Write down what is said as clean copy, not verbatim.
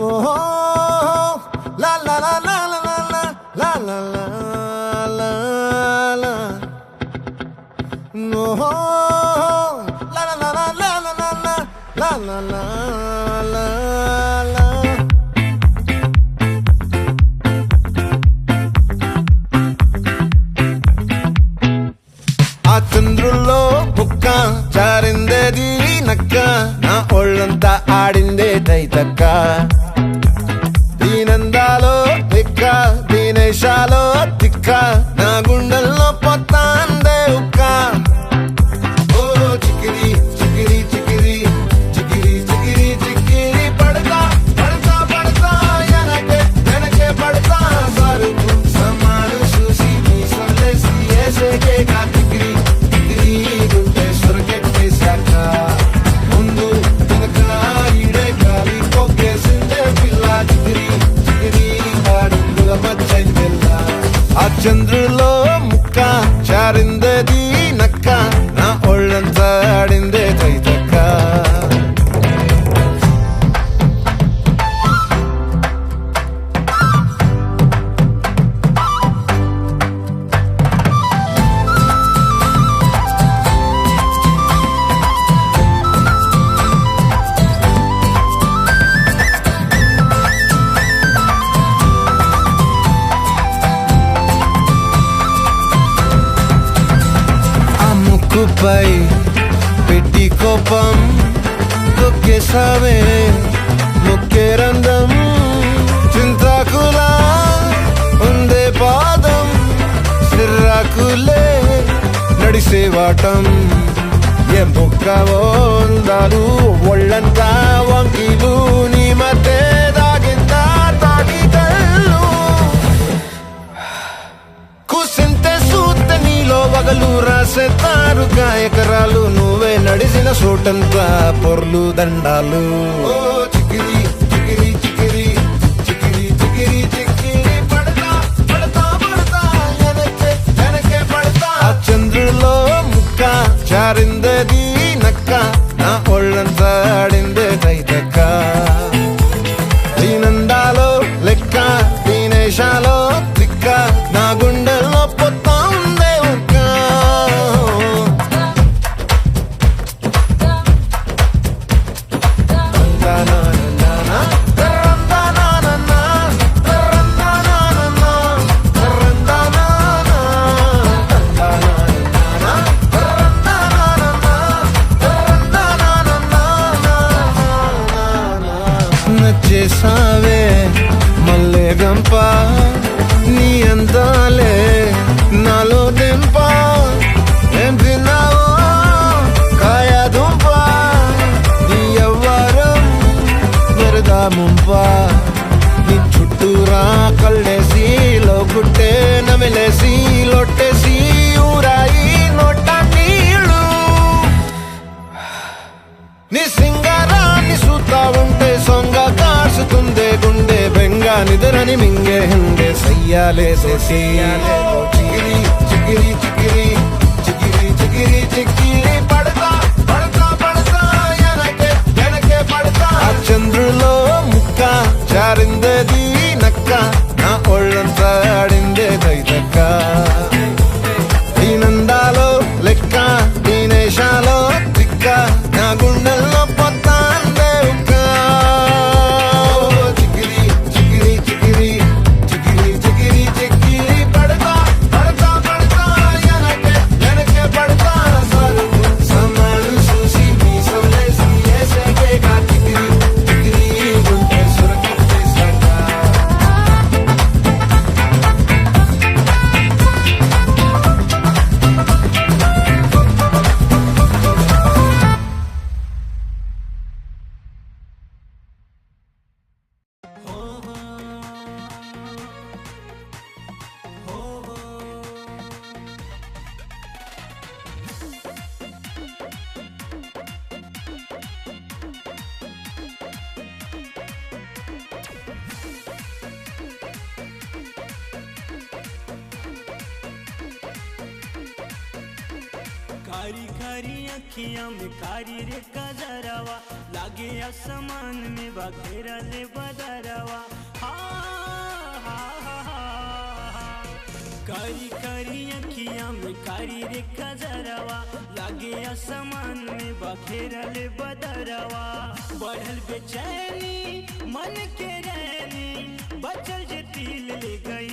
Oh, la la la la la la la la la la la. No, la la la la la la la la la la la. ఆ చంద్రుల్లో బుక్క చారిందేది నక్క నా ఒళ్ళంతా ఆడిందే తైతక్క దీనందాలో తిక్క దీనేశాలో తిక్క నా గుండెల్లో పొత్తాందే ఉక్క ఓ చికిరి చికిరి చికిరి చికిరి చికిరి చికిరి పడతా పడతా పడతా ఎనకే ఎనకే పడతా సరుకు సమాను చూసి నీ సొల్లేసి ఏసేకే కా చికిరి చికిరి గుండె సొరకెట్టేశాక ముందు వెనక ఈడే గాలి కొక్కేసిందే పిల్ల చికిరి చికిరి అడుగుల మధ్య పిల్ల ఆ చంద్రులో ముక్క చారిందేది నక్క నా ఒళ్ళంతా ఆడిందే తైతక్క ముక్కుపై పెట్టి కోపం తొక్కేసావే ముక్కే రంధ్రం చింతాకులా ఉందే పాదం సిర్రాకులే నడిసేవాటం ఏ బొక్కవో అందాలు ఒళ్ళంతా వంకీలు నీ మధ్య దాగిందా తాటి కళ్ళు కూసింతే సూత్త నీలో వగలు రాసేతారుగా ఎకరాలు నువ్వే నడిసిన చోటంతా పొర్లు దండాలు ఓ చికిరి చికిరి చికిరి చికిరి చికిరి చికిరి పడతా పడతా పడతా ఎనకే ఎనకే పడతా ఆ చంద్రులో ముక్క చారిందేది నక్క నా ఒళ్ళంతా ఆడిందే తైతక్క దీనందాలో లెక్క దీనేశాలో తిక్క నా గుండెల్లో పొత్తా ఉందే ఉక్క నచ్చేసావే మల్లె గంప నీ అందాలే నాలో దింప ఏం తిన్నావో కాయ దుంప నీ ఎవ్వరం వరదా ముంప నీ చుట్టూరా కళ్ళేసి లోగుట్టే నమిలేసి లొట్టేసి ఊరాయి నోట నీళ్ళు నీ సింగారాన్ని చూస్తా ఉంటే సొంగ కాసుతుందే గుండె బెంగ నిద్రని మింగే hinde సయ్యాలేసేసి చికిరి చికిరి చికిరి చికిరి చికిరి చికిరి పడతా పడతా పడతా ఎనకే ఎనకే పడతా ఆ చంద్రులో ముక్క చారిందేది నక్క నా ఒళ్ళంతా ఆడిందే తైతక్క దీనందాలో లెక్క దీనేశాలో తిక్క నా గుండెల్లో పొత్తాందే ఉక్క చికిరి చికిరి చికిరి చికిరి చికిరి చికిరి పడతా పడతా పడతా ఎనకే ఎనకే పడతా సరుకు సమాను చూసి నీ సొల్లేసి ఏసేకే కా చికిరి చికిరి గుండె సొరకెట్టేశాక कारी कारी अखियां में कारी रे कजरवा लागे आसमान में बखेरल बदरवा। करी करी अखिया में कारी रे कजरवा, लागे आसमान में बखेरल बदरवा। बढ़ल बेचैनी मन के रैनी, बचल जे तिल ले गई।